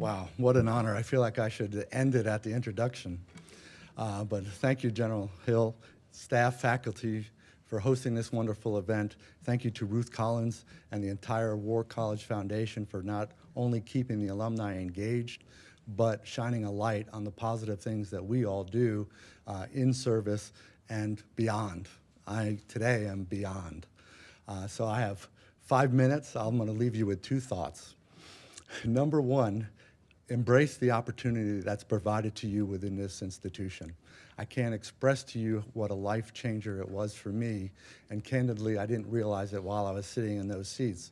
Wow, what an honor. I feel like I should end it at the introduction. But thank you, General Hill, staff, faculty, for hosting this wonderful event. Thank you to Ruth Collins and the entire War College Foundation for not only keeping the alumni engaged, but shining a light on the positive things that we all do in service and beyond. I today am beyond. So I have 5 minutes. I'm going to leave you with 2 thoughts. Number one, embrace the opportunity that's provided to you within this institution. I can't express to you what a life changer it was for me, and candidly, I didn't realize it while I was sitting in those seats.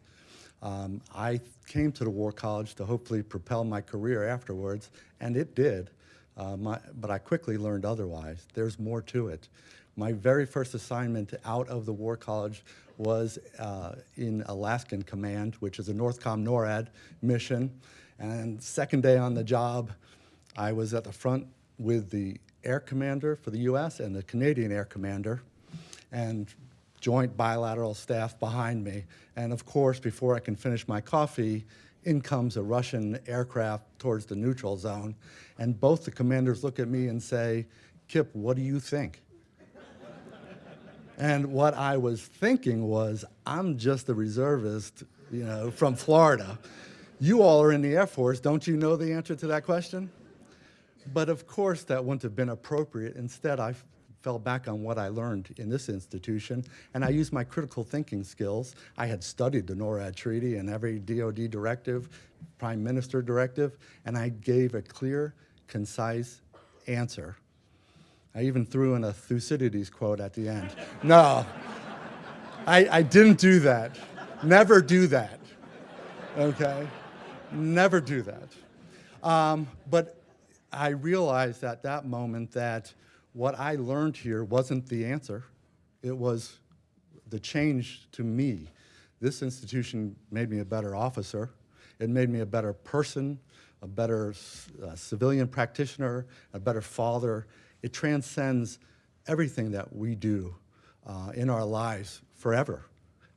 I came to the War College to hopefully propel my career afterwards, and it did, but I quickly learned otherwise. There's more to it. My very first assignment out of the War College was in Alaskan Command, which is a NORTHCOM NORAD mission. And second day on the job, I was at the front with the Air Commander for the US and the Canadian Air Commander, and joint bilateral staff behind me. And of course, before I can finish my coffee, in comes a Russian aircraft towards the neutral zone. And both the commanders look at me and say, "Kip, what do you think?" And what I was thinking was, I'm just a reservist, from Florida. You all are in the Air Force. Don't you know the answer to that question? But of course, that wouldn't have been appropriate. Instead, I fell back on what I learned in this institution, and I used my critical thinking skills. I had studied the NORAD Treaty and every DoD directive, Prime Minister directive, and I gave a clear, concise answer. I even threw in a Thucydides quote at the end. No, I didn't do that. Never do that, okay? Never do that. But I realized at that moment that what I learned here wasn't the answer. It was the change to me. This institution made me a better officer. It made me a better person, a better civilian practitioner, a better father. It transcends everything that we do in our lives forever.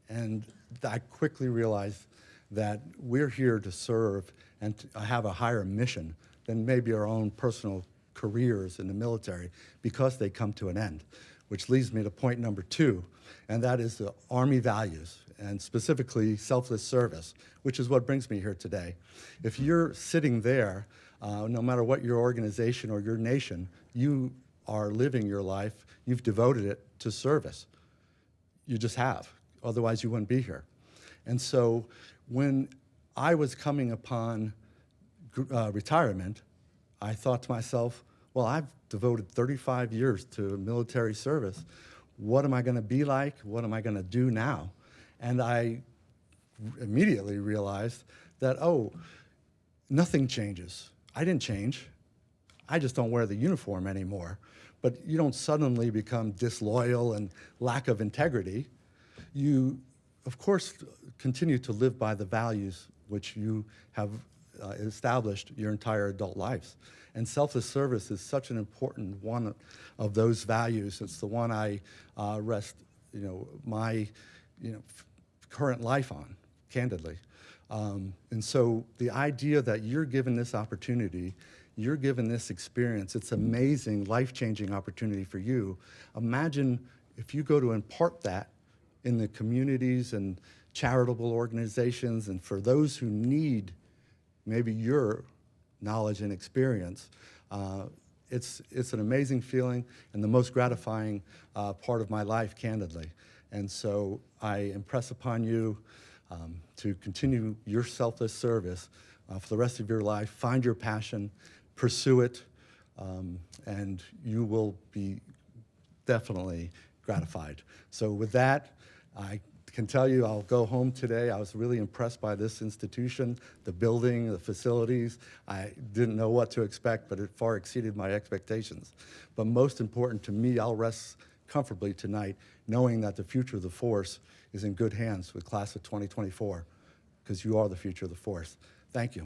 And I quickly realized that we're here to serve and to have a higher mission than maybe our own personal careers in the military, because they come to an end, which leads me to point number 2, and that is the Army values, and specifically selfless service, which is what brings me here today. If you're sitting there, no matter what your organization or your nation, you are living your life, you've devoted it to service. You just have, otherwise you wouldn't be here. And so when I was coming upon retirement, I thought to myself, well, I've devoted 35 years to military service. What am I going to be like? What am I going to do now? And I immediately realized that, nothing changes. I didn't change. I just don't wear the uniform anymore. But you don't suddenly become disloyal and lack of integrity. You, of course, continue to live by the values which you have established your entire adult lives. And selfless service is such an important one of those values. It's the one I rest my current life on, candidly. And so the idea that you're given this opportunity, you're given this experience, it's amazing, life-changing opportunity for you. Imagine if you go to impart that in the communities and charitable organizations, and for those who need maybe your knowledge and experience. It's an amazing feeling and the most gratifying part of my life, candidly. And so I impress upon you to continue your selfless service for the rest of your life. Find your passion, pursue it, and you will be definitely gratified. So with that, I can tell you I'll go home today. I was really impressed by this institution, the building, the facilities. I didn't know what to expect, but it far exceeded my expectations. But most important to me, I'll rest comfortably tonight knowing that the future of the force is in good hands with class of 2024, because you are the future of the force. Thank you.